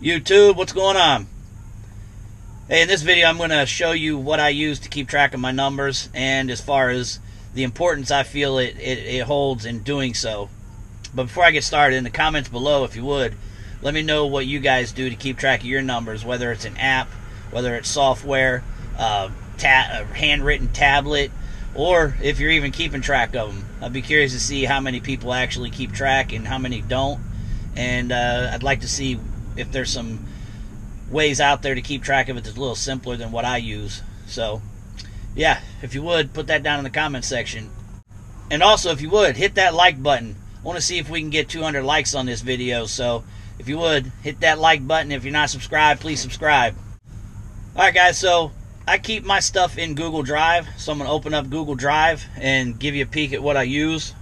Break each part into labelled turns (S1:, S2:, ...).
S1: YouTube, what's going on? Hey, in this video I'm going to show you what I use to keep track of my numbers and as far as the importance I feel it holds in doing so. But before I get started, in the comments below, if you would, let me know what you guys do to keep track of your numbers, whether it's an app, whether it's software, a handwritten tablet, or if you're even keeping track of them. I'd be curious to see how many people actually keep track and how many don't. And I'd like to see if there's some ways out there to keep track of it that's a little simpler than what I use. So, yeah, if you would, put that down in the comment section. And also, if you would, hit that like button. I want to see if we can get 200 likes on this video. So, if you would, hit that like button. If you're not subscribed, please subscribe. Alright guys, so I keep my stuff in Google Drive. So I'm going to open up Google Drive and give you a peek at what I use.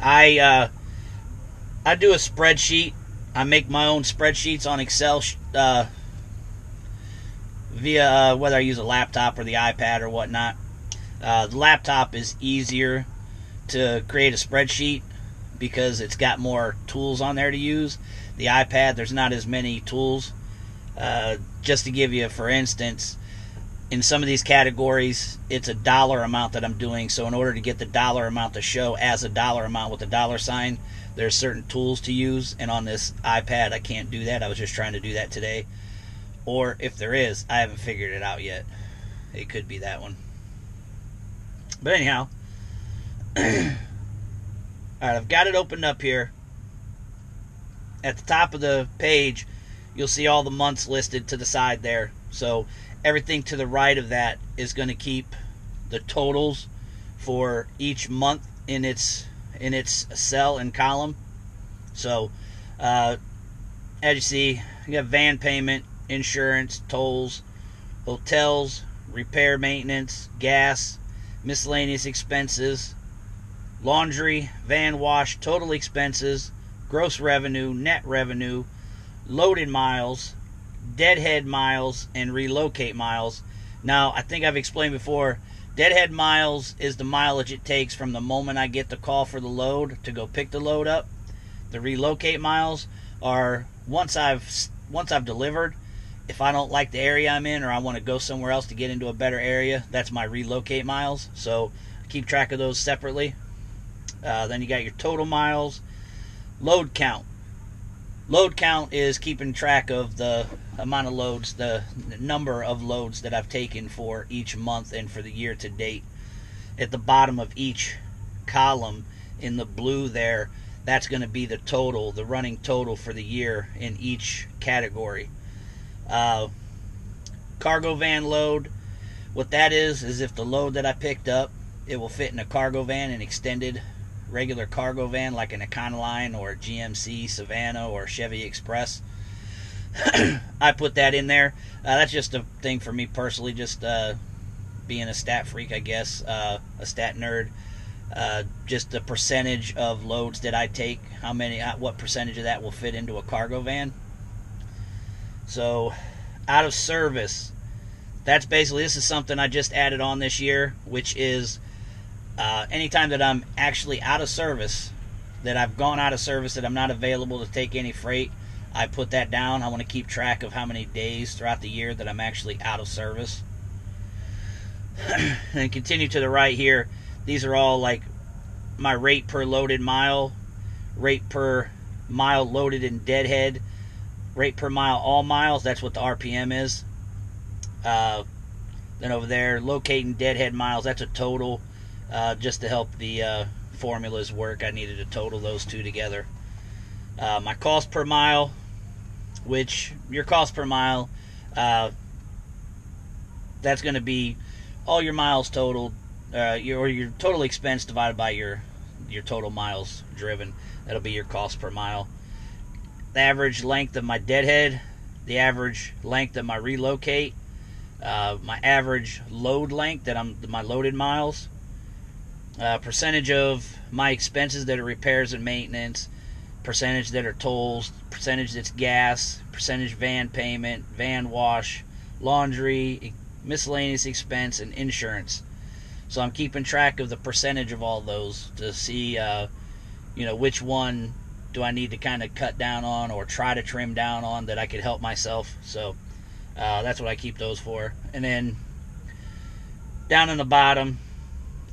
S1: I do a spreadsheet. I make my own spreadsheets on Excel via whether I use a laptop or the iPad or whatnot. The laptop is easier to create a spreadsheet because it's got more tools on there to use. The iPad, there's not as many tools. Just to give you, for instance, in some of these categories, it's a dollar amount that I'm doing. So in order to get the dollar amount to show as a dollar amount with a dollar sign, there's certain tools to use. And on this iPad, I can't do that. I was just trying to do that today. Or if there is, I haven't figured it out yet. It could be that one. But anyhow, alright, I've got it opened up here. At the top of the page, you'll see all the months listed to the side there. So everything to the right of that is going to keep the totals for each month in its cell and column. So as you see, you got van payment, insurance, tolls, hotels, repair, maintenance, gas, miscellaneous expenses, laundry, van wash, total expenses, gross revenue, net revenue, loaded miles, deadhead miles, and relocate miles. Now, I think I've explained before, deadhead miles is the mileage it takes from the moment I get the call for the load to go pick the load up. The relocate miles are once I've delivered. If I don't like the area I'm in or I want to go somewhere else to get into a better area, that's my relocate miles. So keep track of those separately. Then you got your total miles, load count. Load count is keeping track of the amount of loads, the number of loads that I've taken for each month and for the year to date. At the bottom of each column in the blue there, that's going to be the total, the running total for the year in each category. Cargo van load, what that is if the load that I picked up, it will fit in a cargo van, an extended regular cargo van like an Econoline or GMC Savannah or Chevy Express. I put that in there. That's just a thing for me personally, just being a stat freak, I guess, a stat nerd. Just the percentage of loads that I take, what percentage of that will fit into a cargo van. So out of service, that's basically, this is something I just added on this year, which is anytime that I'm actually out of service, that I've gone out of service, that I'm not available to take any freight, I put that down. I want to keep track of how many days throughout the year that I'm actually out of service. And continue to the right here. These are all like my rate per loaded mile, rate per mile loaded in deadhead, rate per mile all miles. That's what the RPM is. Then over there, locating deadhead miles. That's a total. Just to help the formulas work, I needed to total those two together. My cost per mile, which your cost per mile, that's going to be all your miles totaled, your total expense divided by your total miles driven. That'll be your cost per mile. The average length of my deadhead, the average length of my relocate, my average load length, my loaded miles, percentage of my expenses that are repairs and maintenance, percentage that are tolls, percentage that's gas, percentage van payment, van wash, laundry, miscellaneous expense, and insurance. So I'm keeping track of the percentage of all those to see, which one do I need to kind of cut down on or try to trim down on that I could help myself. So that's what I keep those for. And then down in the bottom,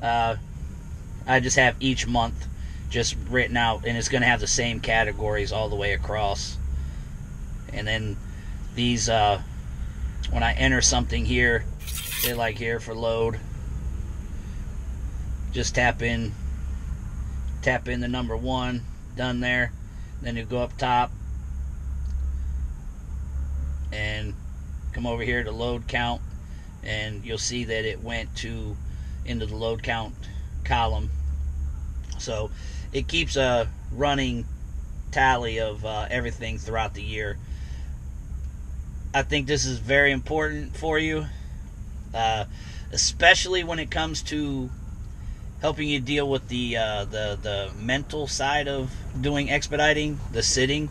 S1: I just have each month just written out, and it's going to have the same categories all the way across. And then these, when I enter something here, say like here for load, just tap in the number 1, done there. Then you go up top and come over here to load count, and you'll see that it went into the load count column. So it keeps a running tally of everything throughout the year. I think this is very important for you, especially when it comes to helping you deal with the mental side of doing expediting, the sitting.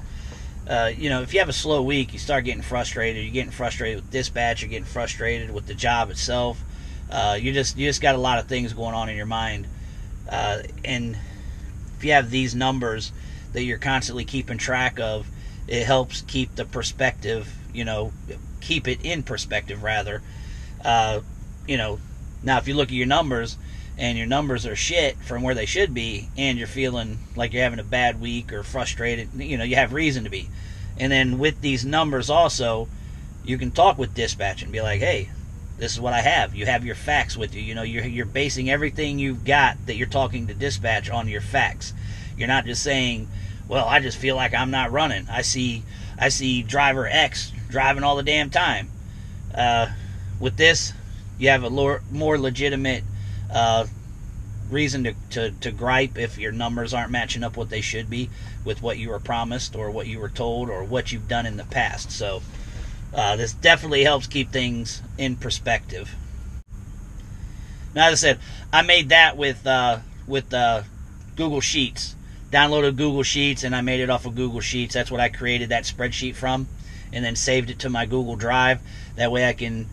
S1: You know, if you have a slow week, you start getting frustrated. You're getting frustrated with dispatch. You're getting frustrated with the job itself. You just got a lot of things going on in your mind. And if you have these numbers that you're constantly keeping track of, it helps keep the perspective, you know, keep it in perspective rather. You know, now if you look at your numbers and your numbers are shit from where they should be, and you're feeling like you're having a bad week or frustrated, you know, you have reason to be. And then with these numbers also, you can talk with dispatch and be like, hey, this is what I have. You have your facts with you. You know, you're basing everything you've got that you're talking to dispatch on your facts. You're not just saying, well, I just feel like I'm not running. I see driver X driving all the damn time. With this, you have a more legitimate reason to gripe if your numbers aren't matching up what they should be with what you were promised or what you were told or what you've done in the past. So this definitely helps keep things in perspective. Now, as I said, I made that with Google Sheets. Downloaded Google Sheets, and I made it off of Google Sheets. That's what I created that spreadsheet from, and then saved it to my Google Drive. That way I can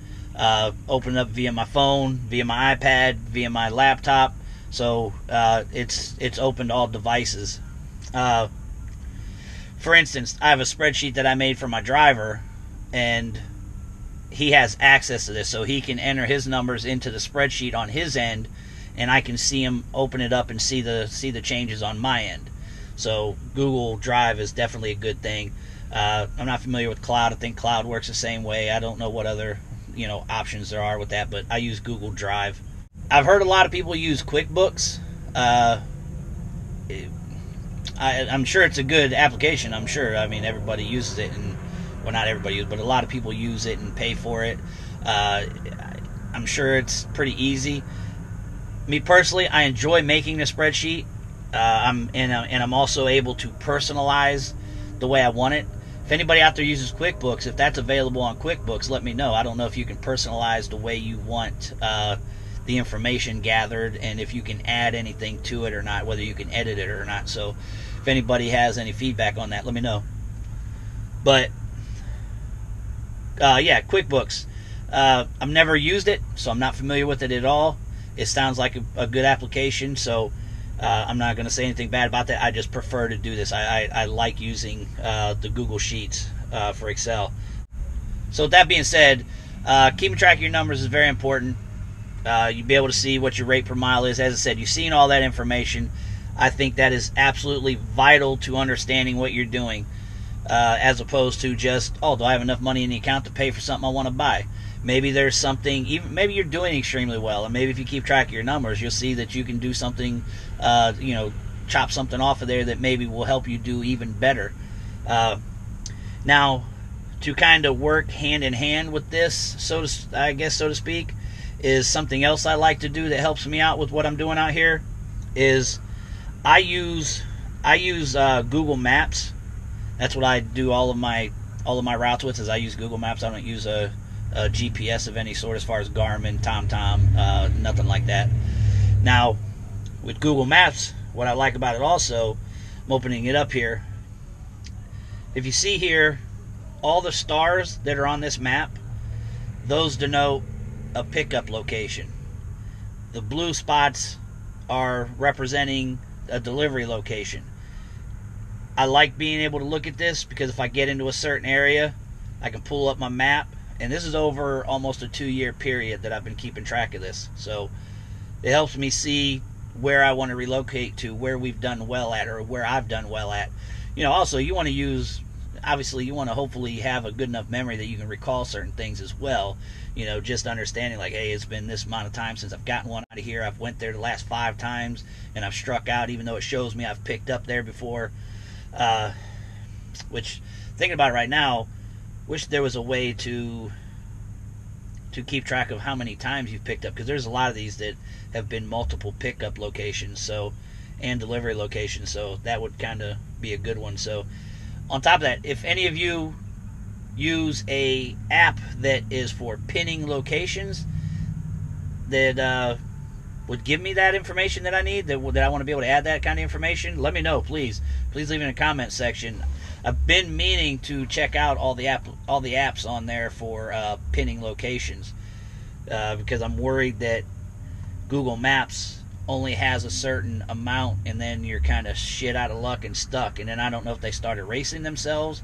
S1: open it up via my phone, via my iPad, via my laptop. So it's open to all devices. For instance, I have a spreadsheet that I made for my driver, and he has access to this, so he can enter his numbers into the spreadsheet on his end, and I can see him open it up and see the changes on my end. So Google Drive is definitely a good thing. I'm not familiar with Cloud. I think Cloud works the same way. I don't know what other options there are with that, but I use Google Drive. I've heard a lot of people use QuickBooks. I'm sure it's a good application. I'm sure. I mean, everybody uses it, and well, not everybody uses it, but a lot of people use it and pay for it. I'm sure it's pretty easy. Me personally, I enjoy making the spreadsheet. I'm also able to personalize the way I want it. If anybody out there uses QuickBooks, if that's available on QuickBooks, let me know. I don't know if you can personalize the way you want the information gathered, and if you can add anything to it or not, whether you can edit it or not. So if anybody has any feedback on that, let me know. But yeah, QuickBooks. I've never used it, so I'm not familiar with it at all. It sounds like a good application, so I'm not going to say anything bad about that. I just prefer to do this. I like using the Google Sheets for Excel. So with that being said, keeping track of your numbers is very important. You'll be able to see what your rate per mile is. As I said, you've seen all that information. I think that is absolutely vital to understanding what you're doing, as opposed to just, oh, do I have enough money in the account to pay for something I want to buy? Maybe there's something, maybe you're doing extremely well, and maybe if you keep track of your numbers, you'll see that you can do something, chop something off of there that maybe will help you do even better. Now, to kind of work hand in hand with this, so to speak, is something else I like to do that helps me out with what I'm doing out here. Is I use Google Maps. That's what I do all of my routes with. Is I use Google Maps. I don't use a GPS of any sort as far as Garmin, TomTom, nothing like that. Now, with Google Maps, what I like about it also, I'm opening it up here. If you see here, all the stars that are on this map, those denote a pickup location. The blue spots are representing a delivery location. I like being able to look at this because if I get into a certain area, I can pull up my map. And this is over almost a 2-year period that I've been keeping track of this. So it helps me see where I want to relocate to, where we've done well at, or where I've done well at. You know, also you want to use, obviously you want to hopefully have a good enough memory that you can recall certain things as well. You know, just understanding like, hey, it's been this amount of time since I've gotten one out of here. I've went there the last 5 times and I've struck out, even though it shows me I've picked up there before. Which, thinking about it right now, wish there was a way to keep track of how many times you've picked up, because there's a lot of these that have been multiple pickup locations, so, and delivery locations, so that would kind of be a good one. So on top of that, if any of you use a app that is for pinning locations that would give me that information that I need, that I want to be able to add that kind of information, let me know, please leave it in the comment section. I've been meaning to check out all the apps on there for pinning locations, because I'm worried that Google Maps only has a certain amount, and then you're kind of shit out of luck and stuck. And then I don't know if they start erasing themselves.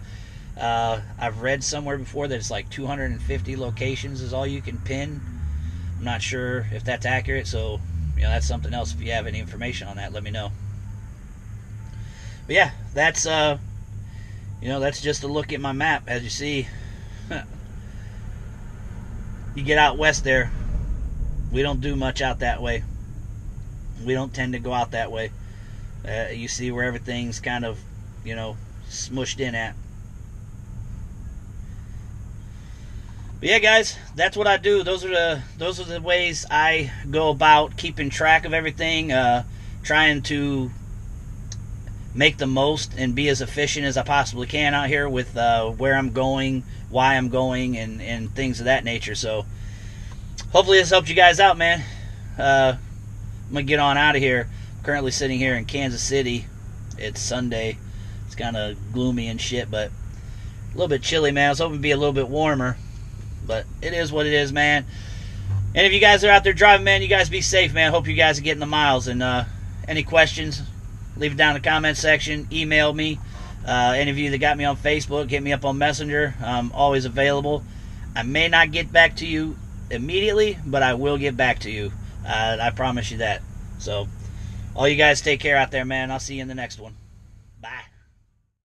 S1: I've read somewhere before that it's like 250 locations is all you can pin. I'm not sure if that's accurate, so you know, that's something else. If you have any information on that, let me know. But yeah, that's you know, that's just a look at my map. As you see, you get out west there, we don't do much out that way. We don't tend to go out that way. You see where everything's kind of, you know, smushed in at. But yeah, guys, that's what I do. Those are the ways I go about keeping track of everything, trying to make the most and be as efficient as I possibly can out here with where I'm going, why I'm going, and things of that nature. So hopefully this helped you guys out, man. I'm gonna get on out of here. I'm currently sitting here in Kansas City. It's Sunday. It's kind of gloomy and shit, but a little bit chilly, man. I was hoping to be a little bit warmer, but it is what it is, man. And if you guys are out there driving, man, you guys be safe, man. Hope you guys are getting the miles. And any questions, leave it down in the comment section. Email me. Any of you that got me on Facebook, hit me up on Messenger. I'm always available. I may not get back to you immediately, but I will get back to you. I promise you that. So all you guys take care out there, man. I'll see you in the next one.